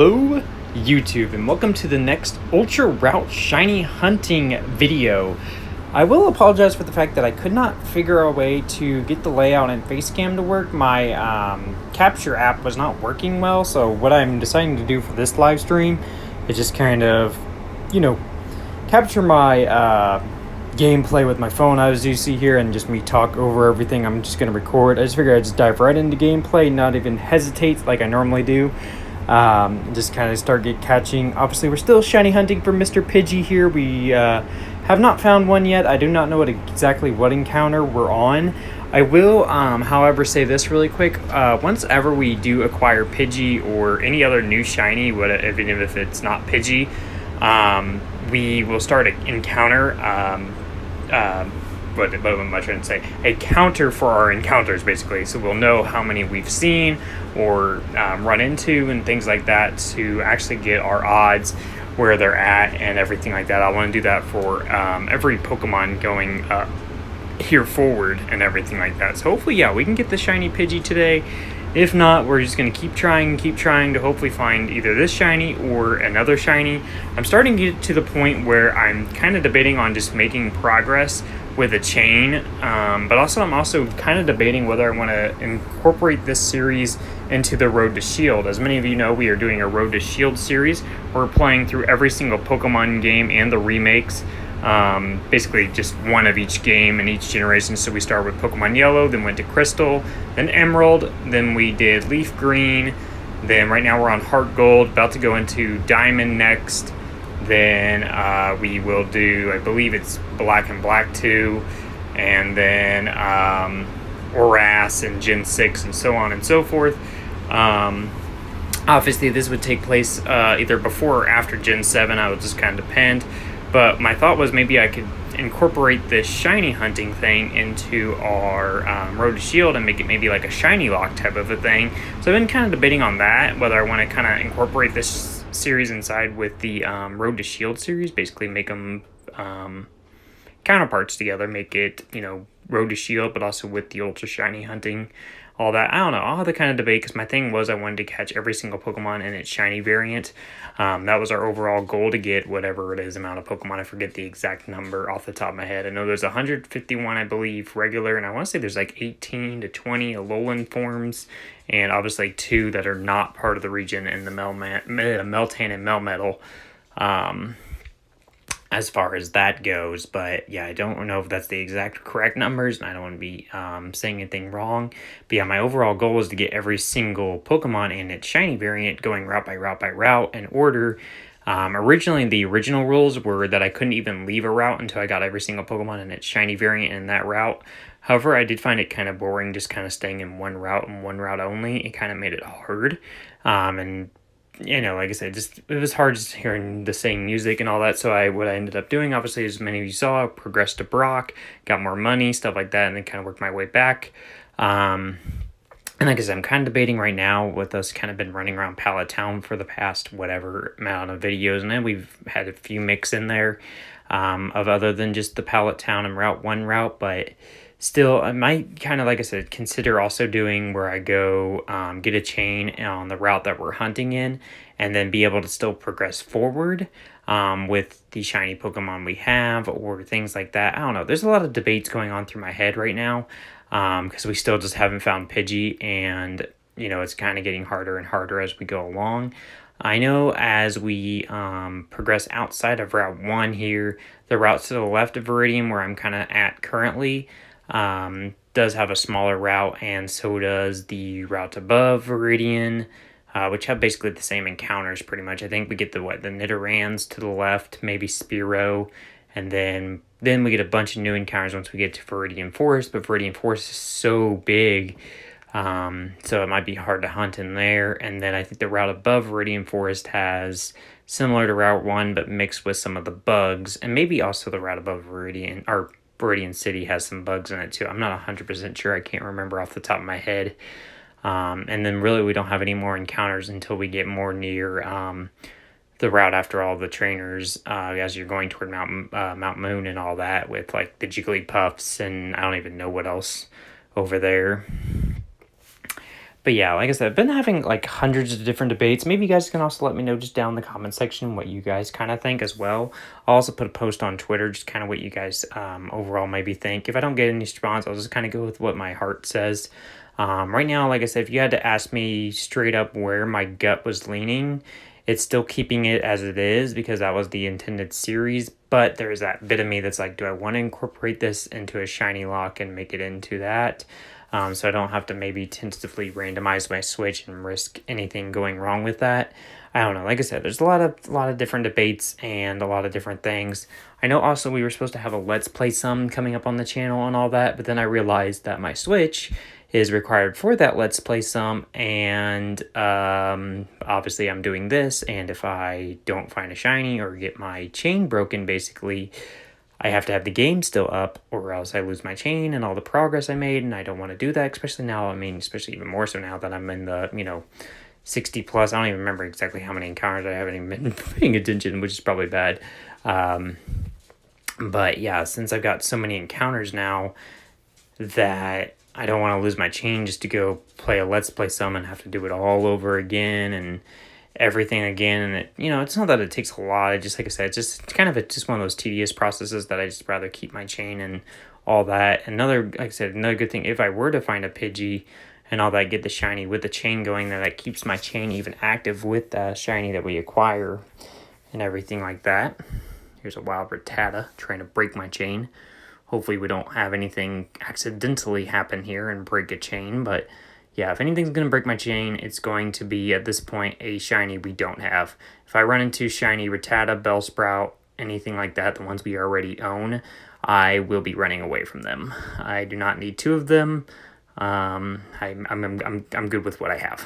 Hello YouTube, and welcome to the next Ultra Route Shiny Hunting video. I will apologize for the fact that I could not figure a way to get the layout and face cam to work. My capture app was not working well, so what I'm deciding to do for this live stream is just kind of, capture my gameplay with my phone as you see here, and just me talk over everything I'm just going to record. I just figured I'd just dive right into gameplay, not even hesitate like I normally do. Just kind of start catching. Obviously, we're still shiny hunting for Mr. Pidgey here. We have not found one yet. I do not know exactly what encounter we're on. I will, however, say this really quick. Once ever we do acquire Pidgey or any other new shiny, even if it's not Pidgey, we will start an encounter. What am I trying to say? A counter for our encounters, basically. So we'll know how many we've seen or run into and things like that to actually get our odds where they're at and everything like that. I want to do that for every Pokemon going here forward and everything like that. So hopefully, yeah, we can get the shiny Pidgey today. If not, we're just going to keep trying to hopefully find either this shiny or another shiny. I'm starting to get to the point where I'm kind of debating on just making progress with a chain, but I'm also kind of debating whether I want to incorporate this series into the Road to Shield. As many of you know, we are doing a Road to Shield series. We're playing through every single Pokemon game and the remakes. Basically just one of each game in each generation. So we start with Pokemon Yellow, then went to Crystal, then Emerald, then we did Leaf Green, then right now we're on Heart Gold, about to go into Diamond next, then we will do, I believe it's Black and Black 2, and then Oras and Gen 6 and so on and so forth. Obviously this would take place either before or after Gen 7, I would just kind of depend. But my thought was maybe I could incorporate this shiny hunting thing into our Road to Shield and make it maybe like a shiny lock type of a thing. So I've been kind of debating on that, whether I want to kind of incorporate this series inside with the Road to Shield series, basically make them counterparts together, make it, Road to Shield, but also with the ultra shiny hunting, all that. I don't know. I'll have to kind of debate, because my thing was I wanted to catch every single Pokemon in its shiny variant. That was our overall goal, to get whatever it is amount of Pokemon. I forget the exact number off the top of my head. I know there's 151, I believe, regular, and I want to say there's like 18 to 20 Alolan forms, and obviously 2 that are not part of the region in the Meltan and Melmetal. As far as that goes, but yeah, I don't know if that's the exact correct numbers, and I don't want to be saying anything wrong. But yeah, my overall goal is to get every single Pokemon in its shiny variant going route by route by route in order. Originally, the original rules were that I couldn't even leave a route until I got every single Pokemon in its shiny variant in that route. However, I did find it kind of boring just kind of staying in one route and one route only. It kind of made it hard, and like I said, it was hard just hearing the same music and all that. So what I ended up doing, obviously, as many of you saw, progressed to Brock, got more money, stuff like that, and then kind of worked my way back. And like I said, I'm kind of debating right now with us kind of been running around Pallet Town for the past whatever amount of videos, and then we've had a few mix in there of other than just the Pallet Town and Route 1 route, but still, I might kind of, like I said, consider also doing where I go get a chain on the route that we're hunting in, and then be able to still progress forward with the shiny Pokemon we have or things like that. I don't know. There's a lot of debates going on through my head right now because we still just haven't found Pidgey, and, it's kind of getting harder and harder as we go along. I know as we progress outside of Route 1 here, the route to the left of Viridian, where I'm kind of at currently, does have a smaller route, and so does the route above Viridian, which have basically the same encounters pretty much. I think we get the Nidorans to the left, maybe Spearow, and then we get a bunch of new encounters once we get to Verdi Forest, but Verdi Forest is so big, so it might be hard to hunt in there. And then I think the route above Verdi Forest has similar to Route 1, but mixed with some of the bugs, and maybe also the route above Viridian City has some bugs in it too. I'm not 100% sure. I can't remember off the top of my head. And then really we don't have any more encounters until we get more near the route after all the trainers as you're going toward Mount Moon and all that, with like the Jigglypuffs and I don't even know what else over there. But yeah, like I said, I've been having like hundreds of different debates. Maybe you guys can also let me know just down in the comment section what you guys kind of think as well. I'll also put a post on Twitter, just kind of what you guys overall maybe think. If I don't get any response, I'll just kind of go with what my heart says. Right now, like I said, if you had to ask me straight up where my gut was leaning, it's still keeping it as it is because that was the intended series. But there's that bit of me that's like, do I want to incorporate this into a shiny lock and make it into that? So I don't have to maybe tentatively randomize my switch and risk anything going wrong with that. I don't know. Like I said, there's a lot of different debates and a lot of different things. I know also we were supposed to have a Let's Play Some coming up on the channel and all that, but then I realized that my Switch is required for that Let's Play Some, and obviously I'm doing this, and if I don't find a shiny or get my chain broken, basically, I have to have the game still up, or else I lose my chain and all the progress I made, and I don't want to do that, especially now. I mean, especially even more so now that I'm in the, 60 plus. I don't even remember exactly how many encounters. I haven't even been paying attention, which is probably bad. But yeah, since I've got so many encounters now that I don't want to lose my chain just to go play a Let's Play Some and have to do it all over again and everything again. And it, it's not that it takes a lot. It just, like I said, it's just kind of just one of those tedious processes that I just rather keep my chain and all that. Like I said, another good thing, if I were to find a Pidgey and all that, get the shiny with the chain going, that keeps my chain even active with the shiny that we acquire and everything like that. Here's a wild Rattata trying to break my chain. Hopefully we don't have anything accidentally happen here and break a chain, but yeah, if anything's going to break my chain, it's going to be, at this point, a shiny we don't have. If I run into shiny Rattata, Bellsprout, anything like that, the ones we already own, I will be running away from them. I do not need two of them. I'm good with what I have.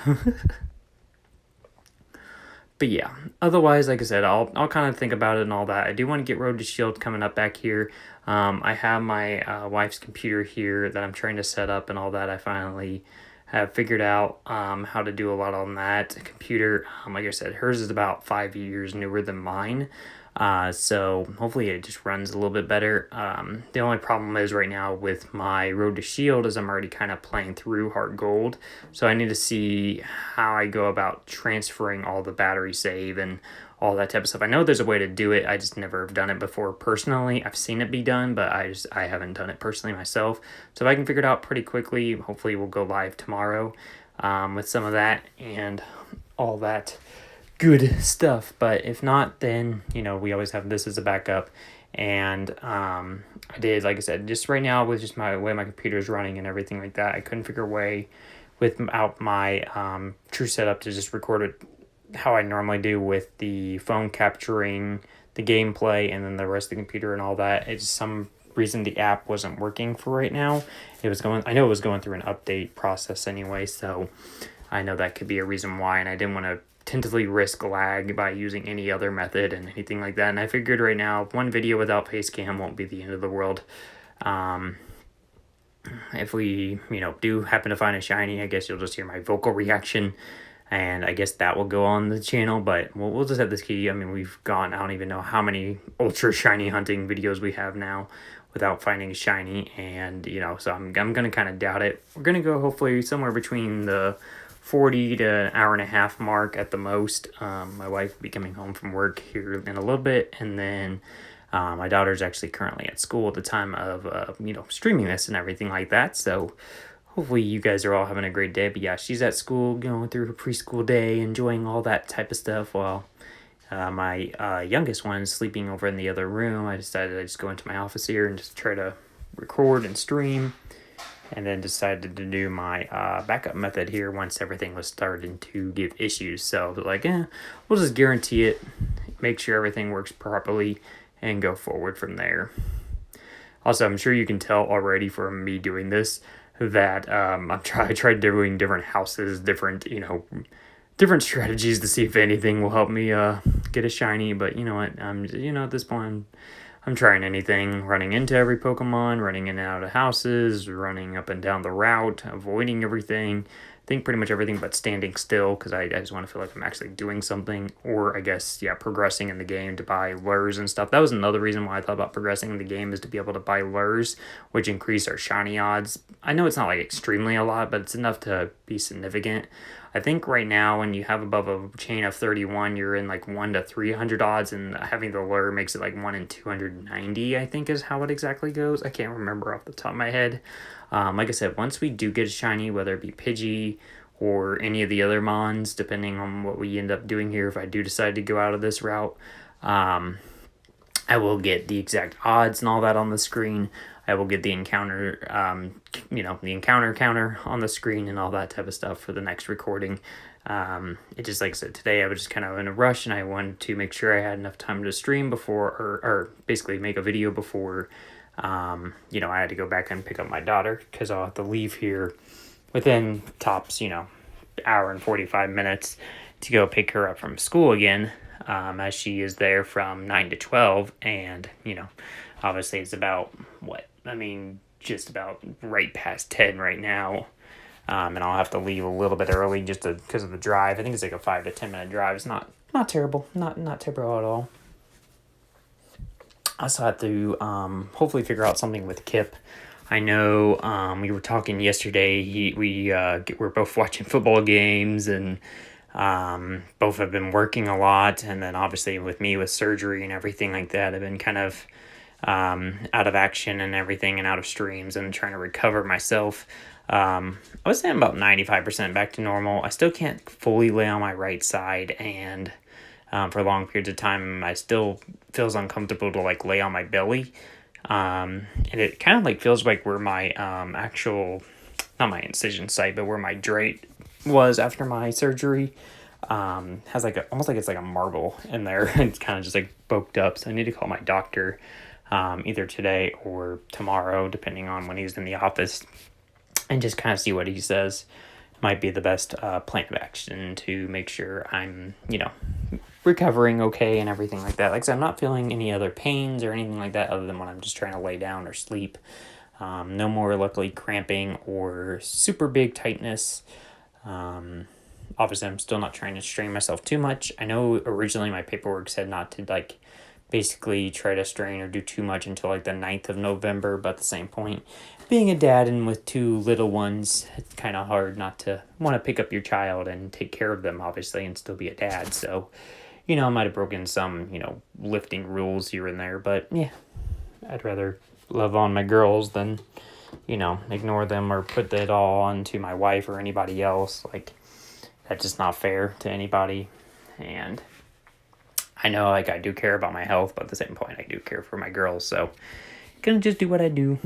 But yeah, otherwise, like I said, I'll kind of think about it and all that. I do want to get Road to Shield coming up back here. I have my wife's computer here that I'm trying to set up and all that. I finally have figured out how to do a lot on that computer. Like I said, hers is about 5 years newer than mine. So hopefully it just runs a little bit better. The only problem is right now with my Road to Shield is I'm already kind of playing through Heart Gold. So I need to see how I go about transferring all the battery save and all that type of stuff. I know there's a way to do it. I just never have done it before personally. I've seen it be done, but I haven't done it personally myself. So if I can figure it out pretty quickly, hopefully we'll go live tomorrow with some of that and all that good stuff. But if not, then we always have this as a backup. And I did, like I said, just right now with just my way my computer is running and everything like that, I couldn't figure a way without my true setup to just record it how I normally do with the phone capturing the gameplay and then the rest of the computer and all that. It's some reason the app wasn't working for right now. I know it was going through an update process anyway, so I know that could be a reason why, and I didn't want to tentatively risk lag by using any other method and anything like that. And I figured right now, one video without face cam won't be the end of the world. If we, do happen to find a shiny, I guess you'll just hear my vocal reaction, and I guess that will go on the channel. But we'll just have this key. I mean, we've gone, I don't even know how many ultra shiny hunting videos we have now without finding a shiny, and so I'm gonna kind of doubt it. We're gonna go hopefully somewhere between the 40 to an hour and a half mark at the most. My wife will be coming home from work here in a little bit, and then my daughter's actually currently at school at the time of streaming this and everything like that. So hopefully you guys are all having a great day. But yeah, she's at school going through her preschool day, enjoying all that type of stuff, while my youngest one is sleeping over in the other room. I decided I'd just go into my office here and just try to record and stream, and then decided to do my backup method here once everything was starting to give issues. So like, we'll just guarantee it, make sure everything works properly, and go forward from there. Also, I'm sure you can tell already from me doing this that I tried doing different houses, different strategies to see if anything will help me get a shiny. But you know what, at this point, I'm trying anything, running into every Pokemon, running in and out of houses, running up and down the route, avoiding everything, think pretty much everything but standing still, because I just want to feel like I'm actually doing something, or I guess, yeah, progressing in the game to buy lures and stuff. That was another reason why I thought about progressing in the game, is to be able to buy lures, which increase our shiny odds. I know it's not like extremely a lot, but it's enough to be significant. I think right now when you have above a chain of 31, you're in like 1 to 300 odds, and having the lure makes it like 1 in 290, I think is how it exactly goes. I can't remember off the top of my head. Like I said, once we do get a shiny, whether it be Pidgey or any of the other mons, depending on what we end up doing here, if I do decide to go out of this route, I will get the exact odds and all that on the screen. I will get the encounter, the encounter counter on the screen and all that type of stuff for the next recording. It just, like I said, today I was just kind of in a rush, and I wanted to make sure I had enough time to stream before, or basically make a video before, I had to go back and pick up my daughter, because I'll have to leave here within tops, hour and 45 minutes to go pick her up from school again, as she is there from 9 to 12, and, obviously it's about, just about right past 10 right now, and I'll have to leave a little bit early just because of the drive. I think it's like a 5 to 10 minute drive. It's not terrible, not terrible at all. I also have to hopefully figure out something with Kip. I know we were talking yesterday. We're both watching football games, and both have been working a lot. And then obviously with me with surgery and everything like that, I've been kind of out of action and everything, and out of streams, and trying to recover myself. I would say I'm about 95% back to normal. I still can't fully lay on my right side, and for long periods of time, I still feels uncomfortable to like lay on my belly. And it kind of like feels like where my actual, not my incision site, but where my drape was after my surgery, has like almost like it's like a marble in there. It's kind of just like poked up. So I need to call my doctor either today or tomorrow, depending on when he's in the office, and just kind of see what he says. Might be the best plan of action to make sure I'm, recovering okay and everything like that. Like I said, I'm not feeling any other pains or anything like that other than when I'm just trying to lay down or sleep. No more, luckily, cramping or super big tightness. Obviously, I'm still not trying to strain myself too much. I know originally my paperwork said not to, like, basically try to strain or do too much until, like, the 9th of November, but at the same point, being a dad and with 2 little ones, it's kind of hard not to want to pick up your child and take care of them, obviously, and still be a dad. So, I might have broken some, lifting rules here and there, but yeah, I'd rather love on my girls than, ignore them or put that all onto my wife or anybody else. Like, that's just not fair to anybody. And I know, like, I do care about my health, but at the same point, I do care for my girls, so I'm gonna just do what I do.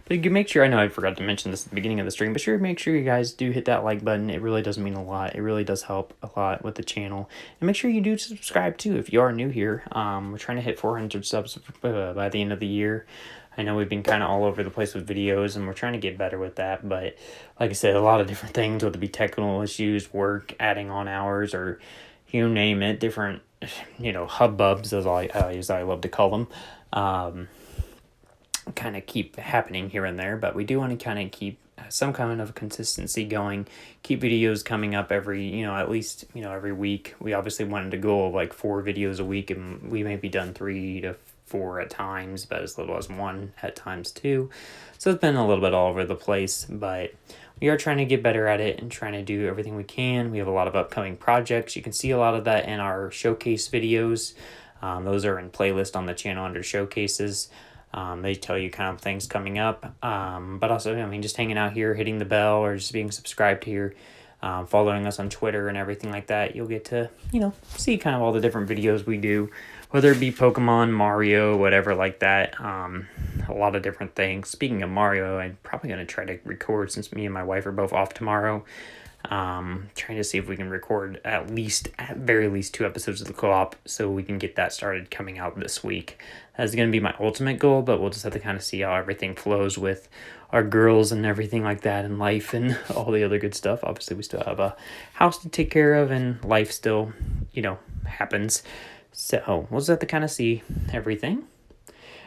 But you make sure, I know I forgot to mention this at the beginning of the stream, but make sure you guys do hit that like button. It really does mean a lot. It really does help a lot with the channel. And make sure you do subscribe too if you are new here. We're trying to hit 400 subs by the end of the year. I know we've been kind of all over the place with videos, and we're trying to get better with that. But like I said, a lot of different things, whether it be technical issues, work, adding on hours, or you name it, different, hubbubs, as I love to call them. Kind of keep happening here and there, but we do want to kind of keep some kind of consistency going, keep videos coming up every, at least, every week. We obviously wanted to go like 4 videos a week, and we may be done 3 to 4 at times, but as little as 1 at times too. So it's been a little bit all over the place, but we are trying to get better at it and trying to do everything we can. We have a lot of upcoming projects. You can see a lot of that in our showcase videos. Those are in playlist on the channel under showcases. They tell you kind of things coming up, but also, just hanging out here, hitting the bell, or just being subscribed here, following us on Twitter and everything like that. You'll get to, see kind of all the different videos we do, whether it be Pokemon, Mario, whatever like that. A lot of different things. Speaking of Mario, I'm probably going to try to record, since me and my wife are both off tomorrow. Trying to see if we can record at very least 2 episodes of the co-op, so we can get that started coming out this week. That's going to be my ultimate goal, but we'll just have to kind of see how everything flows with our girls and everything like that, and life and all the other good stuff. Obviously, we still have a house to take care of, and life still, happens. So we'll just have to kind of see everything.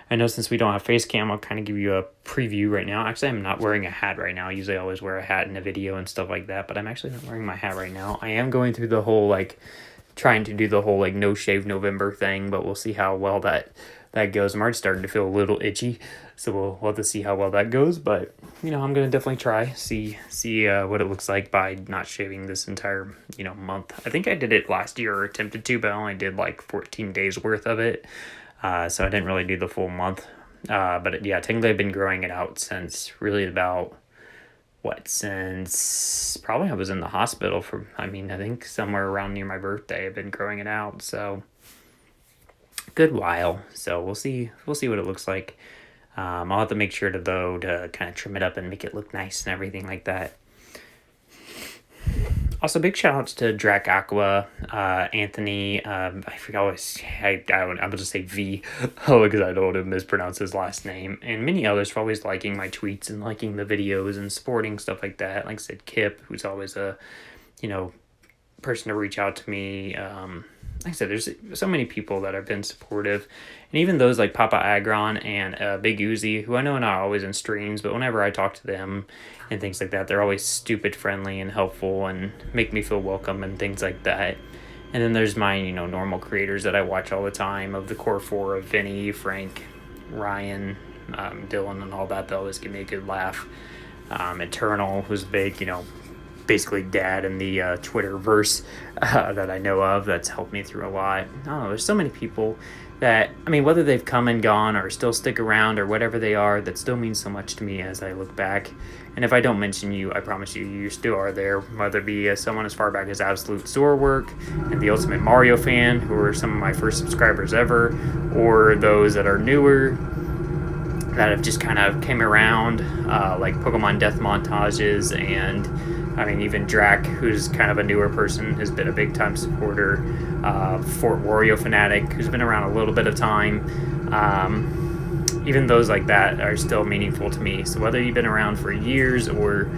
I know since we don't have face cam, I'll kind of give you a preview right now. Actually, I'm not wearing a hat right now. Usually I always wear a hat in a video and stuff like that, but I'm actually not wearing my hat right now. I am going through the whole, like, trying to do the whole, like, no shave November thing, but we'll see how well that goes. I'm already starting to feel a little itchy, so we'll have to see how well that goes, but, you know, I'm going to definitely try, see what it looks like by not shaving this entire, you know, month. I think I did it last year, or attempted to, but I only did, like, 14 days worth of it, so I didn't really do the full month, but, yeah, technically I've been growing it out since really about, since probably I was in the hospital for, I think somewhere around near my birthday, I've been growing it out, so good while. So we'll see what it looks like. I'll have to make sure to kind of trim it up and make it look nice and everything like that. Also, big shout outs to Drac Aqua, Anthony, I forgot I would just say V, because I don't want to mispronounce his last name, and many others for always liking my tweets and liking the videos and supporting stuff like that. Like I said, Kip, who's always a, you know, person to reach out to me. Like I said, there's so many people that have been supportive, and even those like Papa Agron and Big Uzi, who I know are not always in streams, but whenever I talk to them and things like that, they're always stupid friendly and helpful and make me feel welcome and things like that. And then there's my, you know, normal creators that I watch all the time, of the core four of Vinny, Frank, Ryan, Dylan, and all that. They always give me a good laugh. Eternal, who's big, you know, basically dad in the Twitterverse that I know of, that's helped me through a lot. I don't know, there's so many people that, whether they've come and gone or still stick around or whatever they are, that still means so much to me as I look back. And if I don't mention you, I promise you still are there, whether it be someone as far back as Absolute Zorwork and the Ultimate Mario Fan, who are some of my first subscribers ever, or those that are newer that have just kind of came around, like Pokemon Death Montages, and even Drac, who's kind of a newer person, has been a big time supporter. Fort Wario Fanatic, who's been around a little bit of time. Even those like that are still meaningful to me. So whether you've been around for years or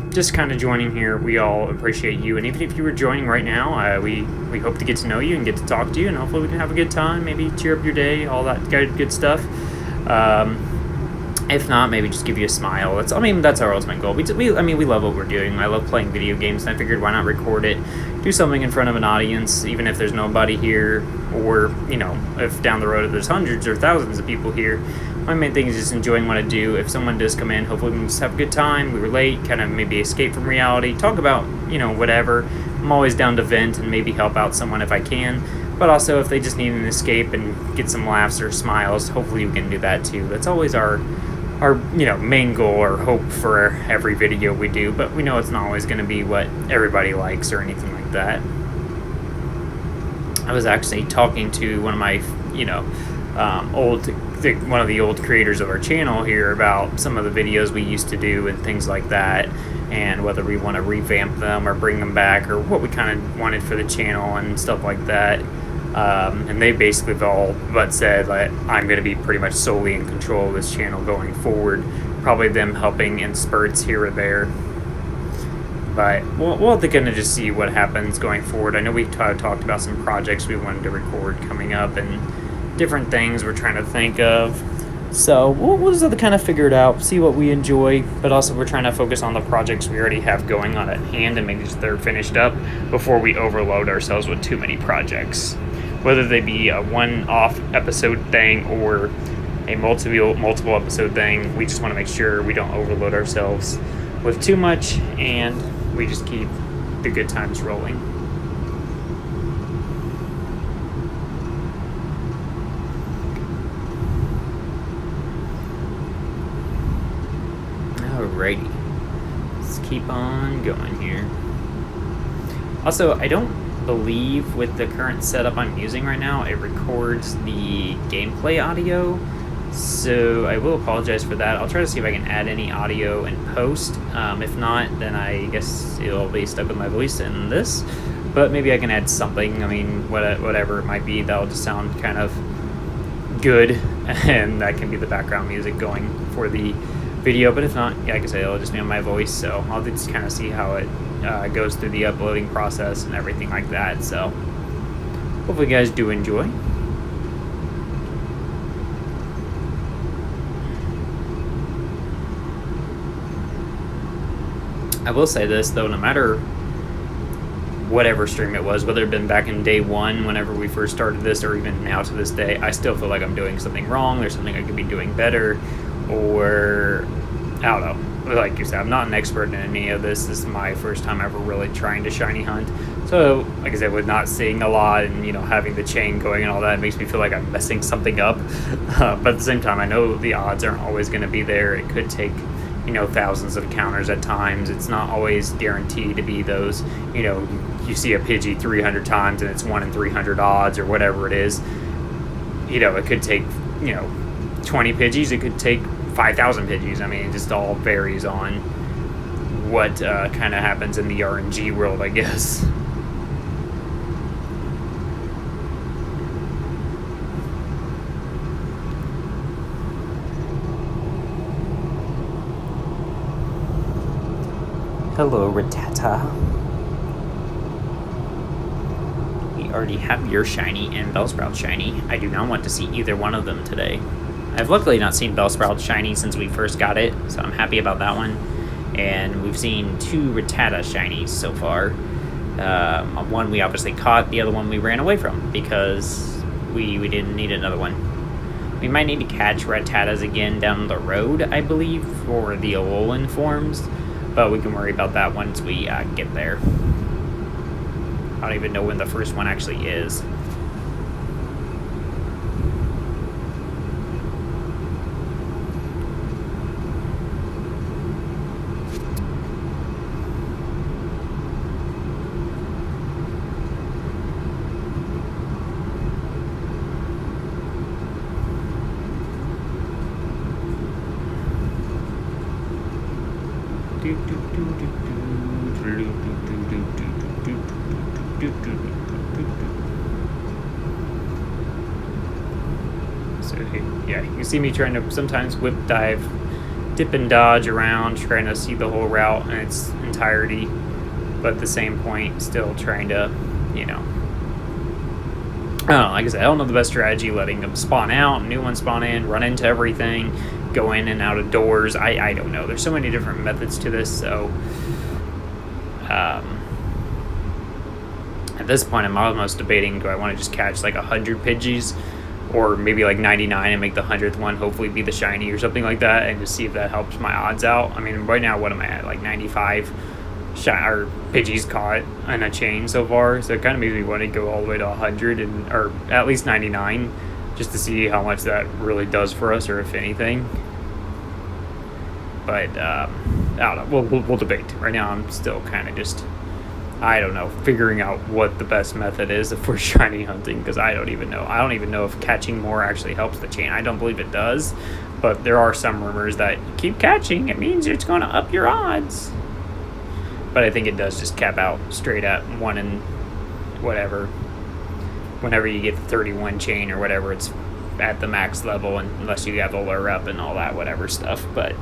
just kind of joining here, we all appreciate you. And even if you were joining right now, we hope to get to know you and get to talk to you, and hopefully we can have a good time, maybe cheer up your day, all that good stuff. If not, maybe just give you a smile. That's our ultimate goal. We love what we're doing. I love playing video games, and I figured why not record it, do something in front of an audience, even if there's nobody here, or, if down the road there's hundreds or thousands of people here. My main thing is just enjoying what I do. If someone does come in, hopefully we can just have a good time. We relate, kind of maybe escape from reality, talk about, whatever. I'm always down to vent and maybe help out someone if I can. But also, if they just need an escape and get some laughs or smiles, hopefully we can do that too. That's always our main goal or hope for every video we do, but we know it's not always going to be what everybody likes or anything like that. I was actually talking to one of my, one of the old creators of our channel here about some of the videos we used to do and things like that, and whether we want to revamp them or bring them back, or what we kind of wanted for the channel and stuff like that. And they basically all but said that I'm going to be pretty much solely in control of this channel going forward. Probably them helping in spurts here or there. But we'll have to kind of just see what happens going forward. I know we talked about some projects we wanted to record coming up and different things we're trying to think of. So we'll just have to kind of figure it out, see what we enjoy, but also we're trying to focus on the projects we already have going on at hand and make sure they're finished up before we overload ourselves with too many projects. Whether they be a one-off episode thing or a multiple episode thing, we just want to make sure we don't overload ourselves with too much, and we just keep the good times rolling. Alrighty, let's keep on going here. Also, I don't believe with the current setup I'm using right now, it records the gameplay audio, so I will apologize for that. I'll try to see if I can add any audio in post. If not, then I guess it'll be stuck with my voice in this, but maybe I can add something. Whatever it might be, that'll just sound kind of good, and that can be the background music going for the video. But if not, like I said, it'll just be on my voice, so I'll just kind of see how it goes through the uploading process and everything like that. So hopefully you guys do enjoy. I will say this, though, no matter whatever stream it was, whether it had been back in day one, whenever we first started this, or even now to this day, I still feel like I'm doing something wrong. There's something I could be doing better, or I don't know. Like you said, I'm not an expert in any of this. This is my first time ever really trying to shiny hunt. So, like I said, with not seeing a lot and, you know, having the chain going and all that, it makes me feel like I'm messing something up. But at the same time, I know the odds aren't always going to be there. It could take, you know, thousands of encounters at times. It's not always guaranteed to be those, you know, you see a Pidgey 300 times and it's 1 in 300 odds or whatever it is. You know, it could take, you know, 20 Pidgeys. It could take 5,000 Pidgeys. I mean, it just all varies on what kind of happens in the RNG world, I guess. Hello, Rattata. We already have your shiny and Bellsprout shiny. I do not want to see either one of them today. I've luckily not seen Bellsprout shiny since we first got it, so I'm happy about that one. And we've seen 2 Rattata shinies so far. One we obviously caught, the other one we ran away from because we didn't need another one. We might need to catch Rattatas again down the road, I believe, for the Alolan forms. But we can worry about that once we get there. I don't even know when the first one actually is. So yeah, you can see me trying to sometimes whip dive, dip and dodge around, trying to see the whole route in its entirety, but at the same point still trying to, you know, I don't know, like I said, I don't know the best strategy, letting them spawn out, new ones spawn in, run into everything, go in and out of doors. I don't know. There's so many different methods to this, so at this point I'm almost debating, do I want to just catch like 100 Pidgeys or maybe like 99 and make the 100th one hopefully be the shiny or something like that, and just see if that helps my odds out. I mean, right now, what am I at, like 95 or Pidgeys caught in a chain so far, so it kind of makes me want to go all the way to 100 and or at least 99 just to see how much that really does for us, or if anything. But I don't know, we'll debate. Right now I'm still kind of just, I don't know, figuring out what the best method is for shiny hunting, because I don't even know if catching more actually helps the chain. I don't believe it does, but there are some rumors that you keep catching, it means it's going to up your odds. But I think it does just cap out straight at 1 in whatever. Whenever you get the 31 chain or whatever, it's at the max level, unless you have the lure up and all that whatever stuff. But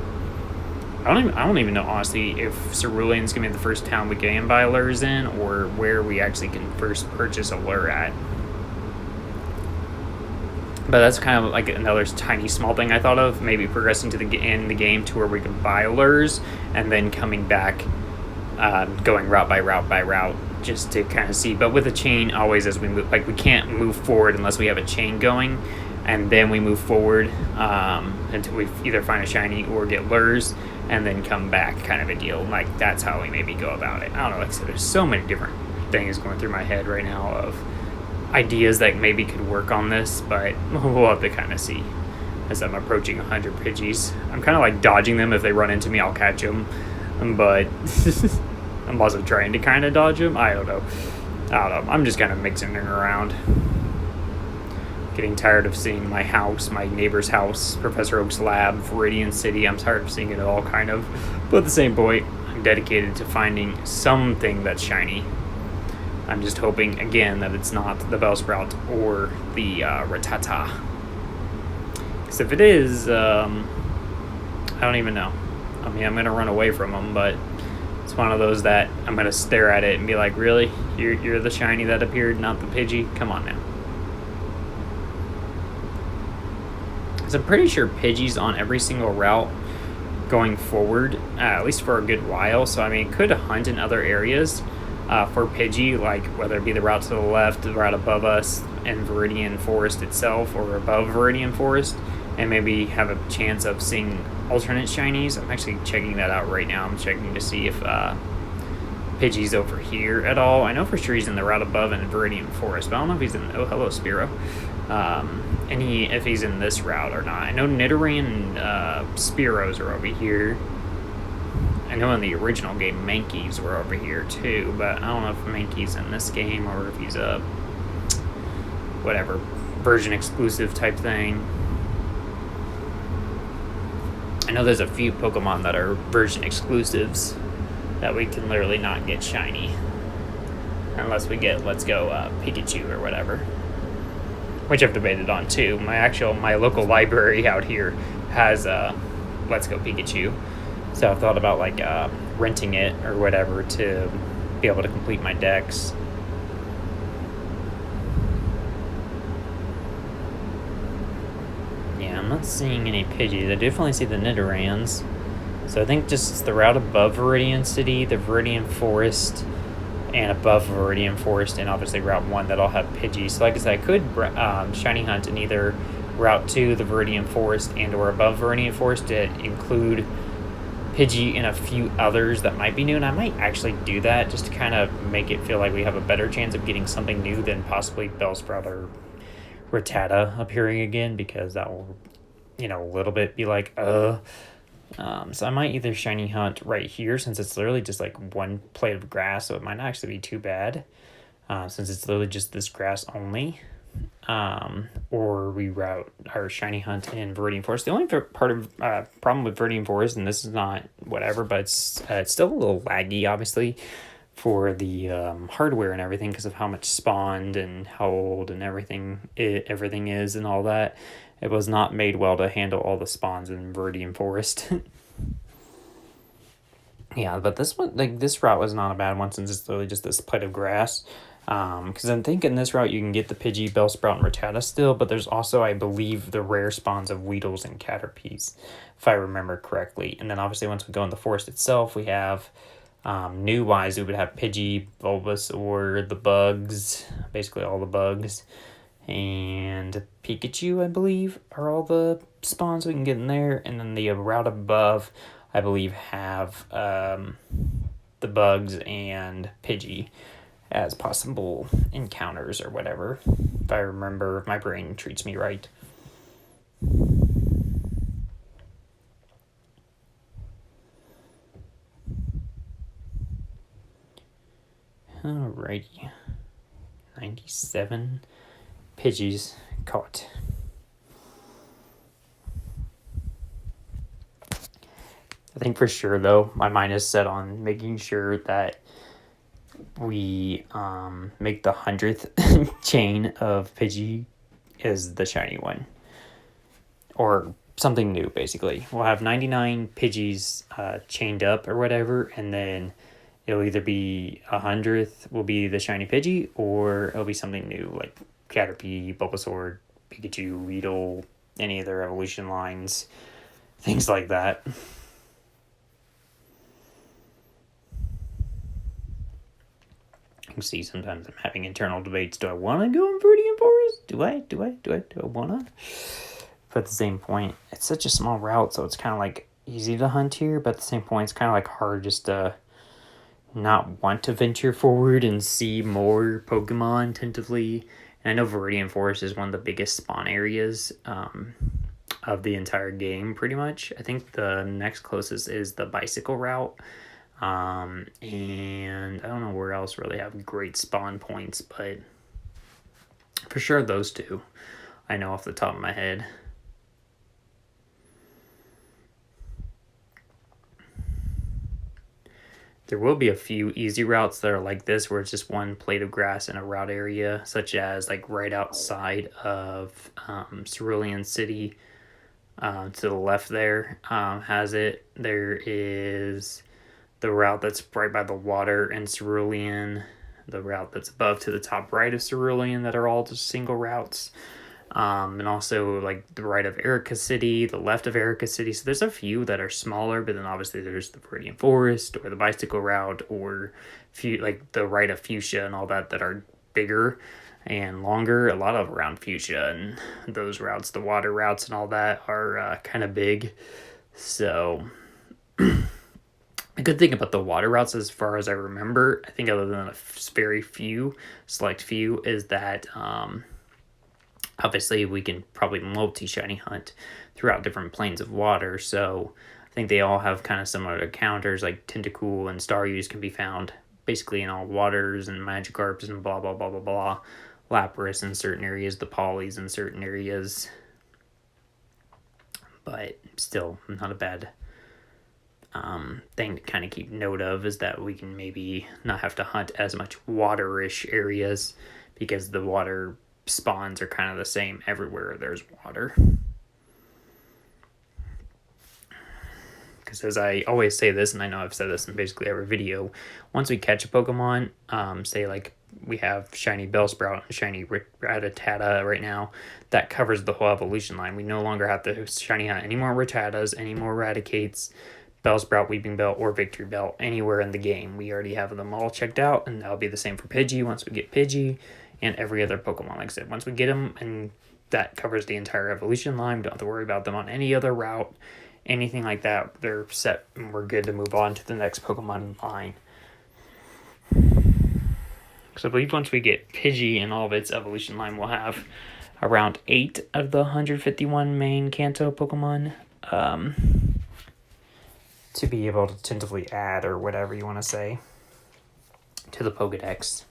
I don't even know, honestly, if Cerulean's gonna be the first town we can buy lures in, or where we actually can first purchase a lure at. But that's kind of like another tiny small thing I thought of, maybe progressing to the end of the game to where we can buy lures and then coming back, going route by route, just to kind of see. But with a chain, always as we move, like we can't move forward unless we have a chain going, and then we move forward until we either find a shiny or get lures, and then come back, kind of a deal. Like, that's how we maybe go about it. I don't know, like I said, there's so many different things going through my head right now of ideas that maybe could work on this, but we'll have to kind of see as I'm approaching 100 Pidgeys. I'm kind of like dodging them. If they run into me, I'll catch them, but I'm also trying to kind of dodge them. I don't know. I'm just kind of mixing it around. Getting tired of seeing my house, my neighbor's house, Professor Oak's lab, Viridian City. I'm tired of seeing it all, kind of. But at the same point, I'm dedicated to finding something that's shiny. I'm just hoping, again, that it's not the Bellsprout or the Rattata. Because if it is, I don't even know. I mean, I'm going to run away from them, but it's one of those that I'm going to stare at it and be like, really? You're the shiny that appeared, not the Pidgey? Come on now. Because I'm pretty sure Pidgeys on every single route going forward, at least for a good while. So I mean, could hunt in other areas for Pidgey, like whether it be the route to the left, the route above us, and Verdi Forest itself, or above Verdi Forest, and maybe have a chance of seeing alternate shinies. I'm actually checking that out right now. I'm checking to see if Pidgey's over here at all. I know for sure he's in the route above in Viridian Forest, but I don't know if he's in. Oh, hello, Spearow. If he's in this route or not. I know Nidoran and Spearows are over here. I know in the original game Mankey's were over here too, but I don't know if Mankey's in this game or if he's a whatever version exclusive type thing. I know there's a few Pokemon that are version exclusives that we can literally not get shiny unless we get Let's Go Pikachu or whatever, which I've debated on too. My local library out here has Let's Go Pikachu, so I've thought about like renting it or whatever to be able to complete my decks. Yeah, I'm not seeing any Pidgeys. I definitely see the Nidorans. So I think just the route above Viridian City, the Viridian Forest, and above Viridian Forest, and obviously Route 1 that'll have Pidgey. So like I said, I could shiny hunt in either Route 2, the Viridian Forest, and or above Viridian Forest to include Pidgey and a few others that might be new. And I might actually do that just to kind of make it feel like we have a better chance of getting something new than possibly Bellsprout or Rattata appearing again, because that will, a little bit be like, so I might either shiny hunt right here, since it's literally just like one plate of grass, so it might not actually be too bad, since it's literally just this grass only, or reroute our shiny hunt in Viridian Forest. The only problem with Viridian Forest, and this is not whatever, but it's still a little laggy, obviously, for the hardware and everything, because of how much spawned and how old and everything is and all that. It was not made well to handle all the spawns in Viridian Forest. Yeah, but this route was not a bad one, since it's literally just this plate of grass. Because I'm thinking this route you can get the Pidgey, Bellsprout, and Rattata still, but there's also, I believe, the rare spawns of Weedles and Caterpies, if I remember correctly. And then obviously once we go in the forest itself, we have new-wise, we would have Pidgey, Bulbasaur, the bugs, basically all the bugs, and Pikachu, I believe, are all the spawns we can get in there. And then the route above, I believe, have the bugs and Pidgey as possible encounters or whatever, if I remember, if my brain treats me right. Alrighty. 97 Pidgeys caught. I think for sure, though, my mind is set on making sure that we make the 100th chain of Pidgey is the shiny one. Or something new, basically. We'll have 99 Pidgeys chained up or whatever, and then it'll either be 100th will be the shiny Pidgey, or it'll be something new, like Caterpie, Bulbasaur, Pikachu, Weedle, any of their evolution lines, things like that. You can see sometimes I'm having internal debates. Do I want to go in Viridian Forest? Do I want to? But at the same point, it's such a small route, so it's kind of like easy to hunt here, but at the same point, it's kind of like hard just to not want to venture forward and see more Pokemon tentatively. And I know Viridian Forest is one of the biggest spawn areas of the entire game, pretty much. I think the next closest is the bicycle route. And I don't know where else really have great spawn points, but for sure those two I know off the top of my head. There will be a few easy routes that are like this, where it's just one plate of grass in a route area, such as like right outside of Cerulean City, to the left there, has it. There is the route that's right by the water in Cerulean, the route that's above to the top right of Cerulean, that are all just single routes. And also like the right of Erica City, the left of Erica City. So there's a few that are smaller, but then obviously there's the Verdi Forest or the bicycle route or like the right of Fuchsia and all that are bigger and longer. A lot of around Fuchsia and those routes, the water routes and all that are kind of big. So the good thing about the water routes, as far as I remember, I think other than a very select few, is that obviously we can probably multi-shiny hunt throughout different planes of water. So I think they all have kind of similar encounters, like Tentacool and Staruse can be found basically in all waters, and Magikarps and blah, blah, blah, blah, blah. Lapras in certain areas, the Polys in certain areas. But still, not a bad thing to kind of keep note of is that we can maybe not have to hunt as much waterish areas because the water spawns are kind of the same everywhere there's water. Because as I always say this, and I know I've said this in basically every video, once we catch a Pokemon, say like we have shiny Bellsprout and shiny Rattata right now, that covers the whole evolution line. We no longer have to shiny hunt any more Rattatas, any more Raticates, Bellsprout, Weeping Bell, or Victory Bell anywhere in the game. We already have them all checked out, and that'll be the same for Pidgey once we get Pidgey, and every other Pokemon. Like I said, once we get them, and that covers the entire evolution line. We don't have to worry about them on any other route, anything like that. They're set, and we're good to move on to the next Pokemon line. So I believe once we get Pidgey and all of its evolution line, we'll have around 8 of the 151 main Kanto Pokemon to be able to tentatively add, or whatever you want to say, to the Pokedex.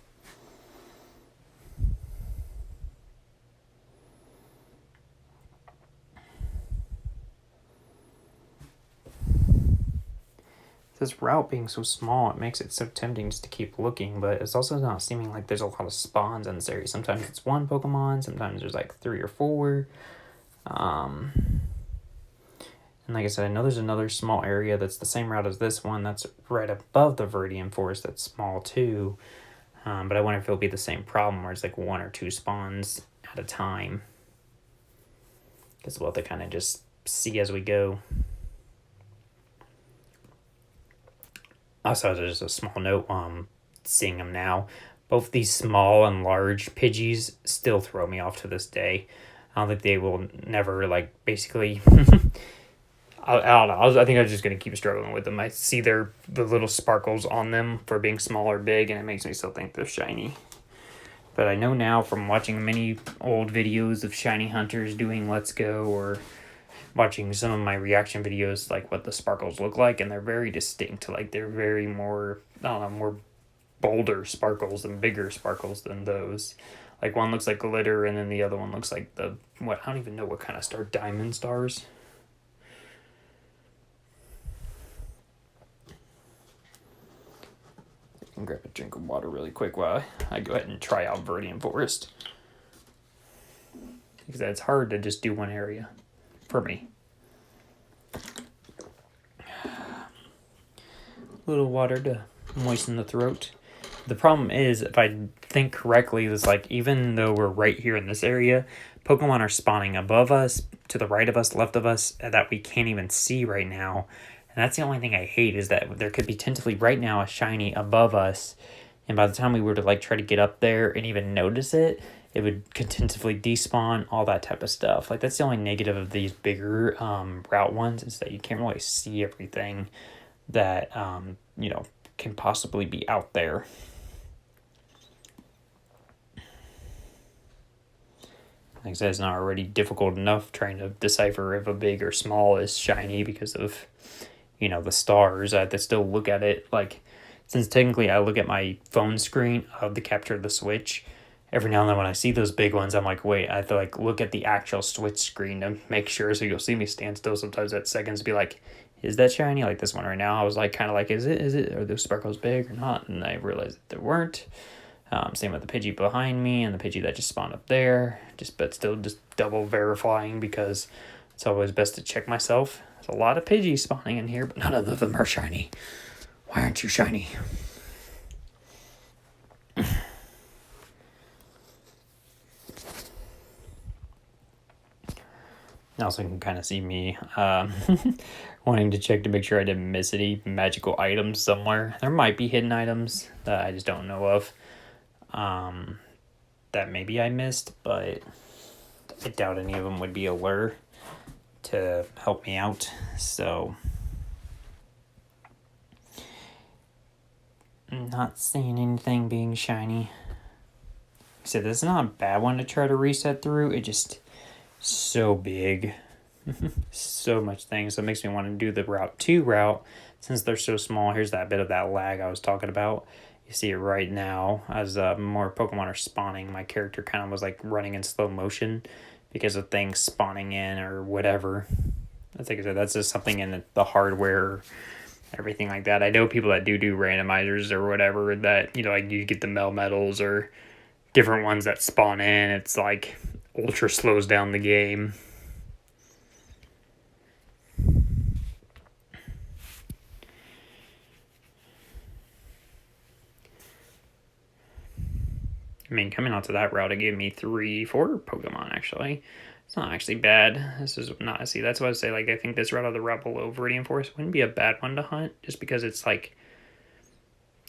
This route being so small, it makes it so tempting just to keep looking, but it's also not seeming like there's a lot of spawns in this area. Sometimes it's one Pokemon, sometimes there's like 3 or 4. And like I said, I know there's another small area that's the same route as this one that's right above the Verdi Forest that's small too. But I wonder if it'll be the same problem where it's like 1 or 2 spawns at a time. Because we'll have to kind of just see as we go. Also, just a small note, seeing them now, both these small and large Pidgeys still throw me off to this day. I don't think they will never, like, basically... I don't know. I think I'm just going to keep struggling with them. I see the little sparkles on them for being small or big, and it makes me still think they're shiny. But I know now from watching many old videos of shiny hunters doing Let's Go, or watching some of my reaction videos, like what the sparkles look like, and they're very distinct. Like they're very more, I don't know, more bolder sparkles and bigger sparkles than those. Like one looks like glitter, and then the other one looks like I don't even know what kind of star, diamond stars. I can grab a drink of water really quick while I go ahead and try out Verdi Forest. Because it's hard to just do one area for me. A little water to moisten the throat. The problem is, if I think correctly, is like even though we're right here in this area, Pokemon are spawning above us, to the right of us, left of us, that we can't even see right now. And that's the only thing I hate, is that there could be tentatively right now a shiny above us, and by the time we were to like try to get up there and even notice it, it would tentatively despawn, all that type of stuff. Like that's the only negative of these bigger route ones, is that you can't really see everything that can possibly be out there. Like I said, it's not already difficult enough trying to decipher if a big or small is shiny because of the stars. I have to still look at it, like, since technically I look at my phone screen of the capture of the Switch, every now and then when I see those big ones, I'm like, wait, I have to like look at the actual Switch screen to make sure. So you'll see me stand still sometimes at seconds to be like, is that shiny? Like this one right now, I was like kind of like, is it, are those sparkles big or not? And I realized that they weren't. Same with the Pidgey behind me and the Pidgey that just spawned up there, but still just double verifying, because it's always best to check myself. There's a lot of Pidgeys spawning in here, but none of them are shiny. Why aren't you shiny? Also, you can kind of see me wanting to check to make sure I didn't miss any magical items somewhere. There might be hidden items that I just don't know of, that maybe I missed, but I doubt any of them would be a lure to help me out. So, I'm not seeing anything being shiny. I said, this is not a bad one to try to reset through. It just so big. So much things. So it makes me want to do the Route 2 route since they're so small. Here's that bit of that lag I was talking about. You see it right now as more Pokemon are spawning. My character kind of was like running in slow motion because of things spawning in or whatever. I think that's just something in the hardware, everything like that. I know people that do randomizers or whatever that, like you get the Melmetals or different ones that spawn in. It's like ultra slows down the game. I mean, coming onto that route, it gave me 4 Pokemon, actually. It's not actually bad. This is not, see, that's why I say, like, I think this route of the route below Verdi Forest wouldn't be a bad one to hunt, just because it's, like,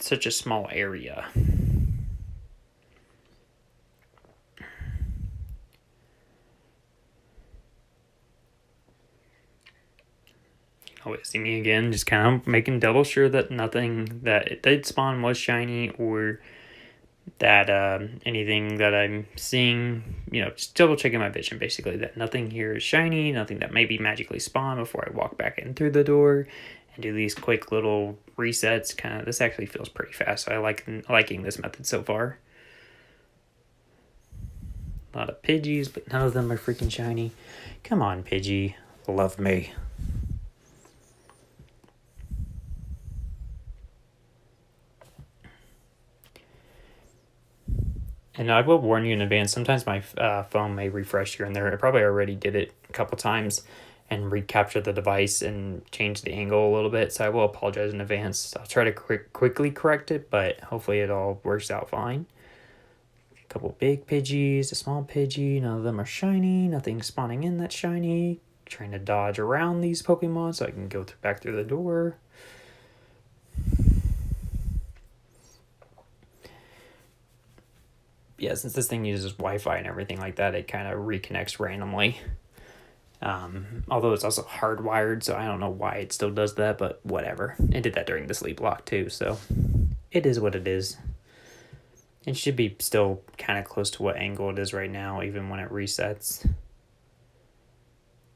such a small area. Oh, see me again, just kind of making double sure that nothing that it did spawn was shiny, or that anything that I'm seeing, just double checking my vision, basically, that nothing here is shiny, nothing that maybe magically spawn before I walk back in through the door and do these quick little resets. Kind of, this actually feels pretty fast, so I liking this method so far. A lot of Pidgeys, but none of them are freaking shiny. Come on, Pidgey, love me. And I will warn you in advance, sometimes my phone may refresh here and there. I probably already did it a couple times and recapture the device and change the angle a little bit, so I will apologize in advance. I'll try to quickly correct it, but hopefully it all works out fine. A couple big Pidgeys, a small Pidgey, none of them are shiny, nothing spawning in that's shiny. Trying to dodge around these Pokemon so I can go back through the door. Yeah, since this thing uses Wi-Fi and everything like that, it kind of reconnects randomly. Although it's also hardwired, so I don't know why it still does that, but whatever. It did that during the sleep lock too, so it is what it is. It should be still kind of close to what angle it is right now, even when it resets.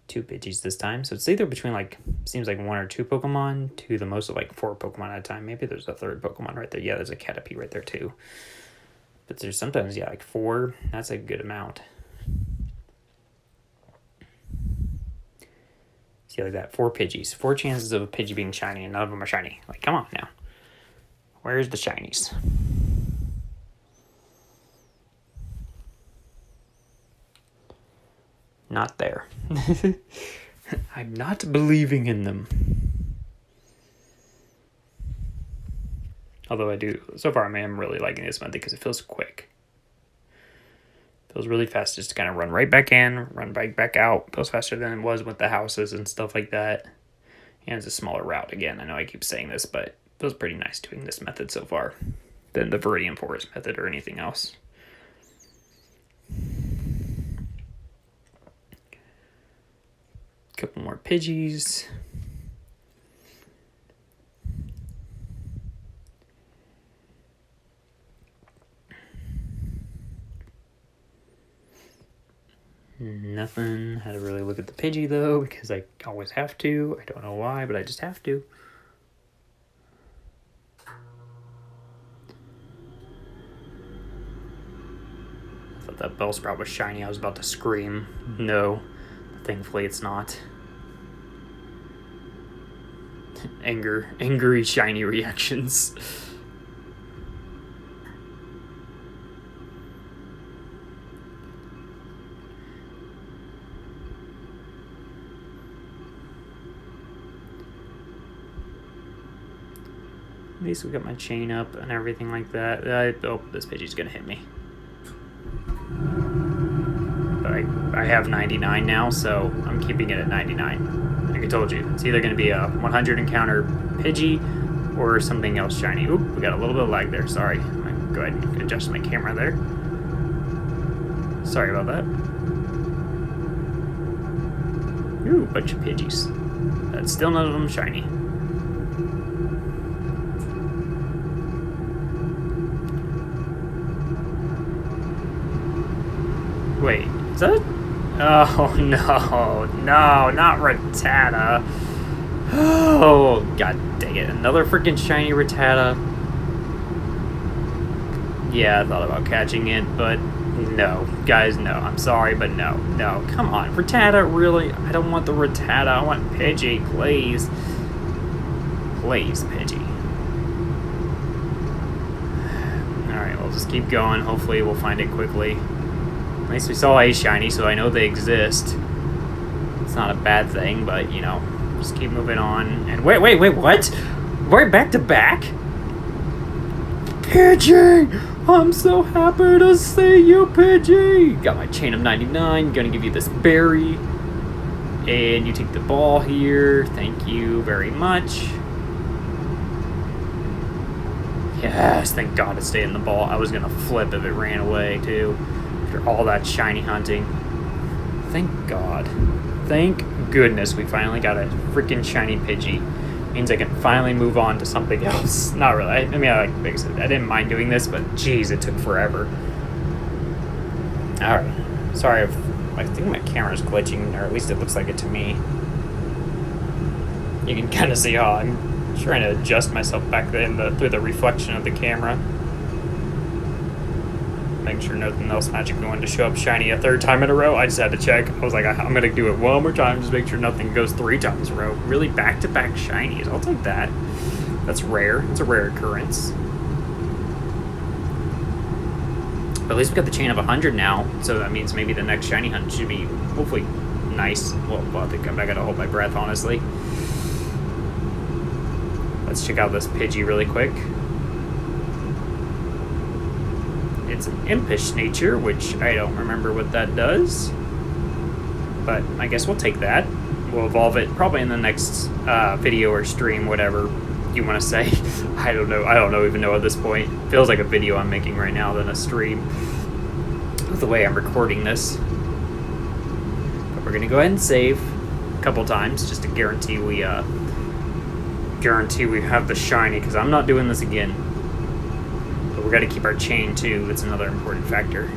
2 Pidgeys this time, so it's either between seems like 1 or 2 Pokemon to the most of 4 Pokemon at a time. Maybe there's a 3rd Pokemon right there. Yeah, there's a Caterpie right there too. But there's sometimes, 4. That's a good amount. See, like that, 4 Pidgeys. 4 chances of a Pidgey being shiny, and none of them are shiny. Come on now. Where's the shinies? Not there. I'm not believing in them. Although so far I am really liking this method because it feels quick. Feels really fast just to kind of run right back in, run back out. Feels faster than it was with the houses and stuff like that. And it's a smaller route again. I know I keep saying this, but it feels pretty nice doing this method so far than the Verdi Forest method or anything else. Couple more Pidgeys. Nothing. Had to really look at the Pidgey though, because I always have to. I don't know why, but I just have to. I thought that Bellsprout was shiny. I was about to scream. No. Thankfully it's not. Angry shiny reactions. At least we got my chain up and everything like that. Oh, this Pidgey's gonna hit me. But I I have 99 now, so I'm keeping it at 99. Like I told you, it's either going to be a 100 encounter Pidgey or something else shiny. Oop, we got a little bit of lag there. Sorry. I'm going to go ahead and adjust my camera there. Sorry about that. Ooh, bunch of Pidgeys. That's still none of them shiny. Wait, is that? Oh no, no, not Rattata. Oh, god dang it. Another freaking shiny Rattata. Yeah, I thought about catching it, but no. Guys, no. I'm sorry, but no. No, come on. Rattata, really? I don't want the Rattata. I want Pidgey, please. Please, Pidgey. Alright, we'll just keep going. Hopefully we'll find it quickly. At least we saw a shiny, so I know they exist. It's not a bad thing, but, you know, just keep moving on. And wait, what? We're back to back? Pidgey! I'm so happy to see you, Pidgey! Got my chain of 99, gonna give you this berry. And you take the ball here. Thank you very much. Yes, thank God it stayed in the ball. I was gonna flip if it ran away, too. After all that shiny hunting. Thank God. Thank goodness we finally got a freaking shiny Pidgey. Means I can finally move on to something else. Not really. I mean, like I said, I didn't mind doing this, but geez, it took forever. Alright. Sorry if I think my camera's glitching, or at least it looks like it to me. You can kind of see how I'm trying to adjust myself back through the reflection of the camera. Make sure nothing else magic going to show up shiny a third time in a row. I just had to check. I was like, I'm gonna do it one more time, just make sure nothing goes 3 times in a row. Really back-to-back shinies. I'll take that. That's rare. It's a rare occurrence. But at least we got the chain of 100 now, so that means maybe the next shiny hunt should be hopefully nice. Well, I think I gotta hold my breath, honestly. Let's check out this Pidgey really quick. It's an impish nature, which I don't remember what that does. But I guess we'll take that. We'll evolve it probably in the next video or stream, whatever you want to say. I don't know. I don't even know at this point. Feels like a video I'm making right now than a stream. With the way I'm recording this. But we're going to go ahead and save a couple times just to guarantee we have the shiny, because I'm not doing this again. But we got to keep our chain too. That's another important factor.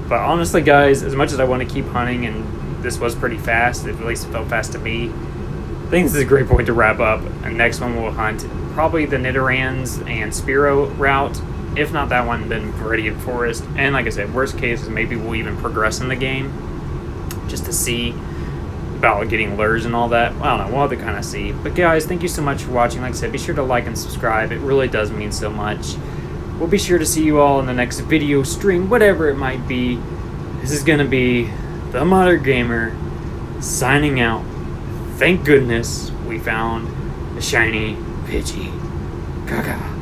But honestly, guys, as much as I want to keep hunting, and this was pretty fast, at least it felt fast to me, I think this is a great point to wrap up. And next one we'll hunt probably the Nidorans and Spearow route. If not that one, then Verdi Forest. And like I said, worst case is maybe we'll even progress in the game just to see about getting lures and all that. I don't know, we'll have to kind of see. But guys, thank you so much for watching. Like I said, be sure to like and subscribe. It really does mean so much. We'll be sure to see you all in the next video, stream, whatever it might be. This is going to be The Modern Gamer signing out. Thank goodness we found a shiny Pidgey. Gaga.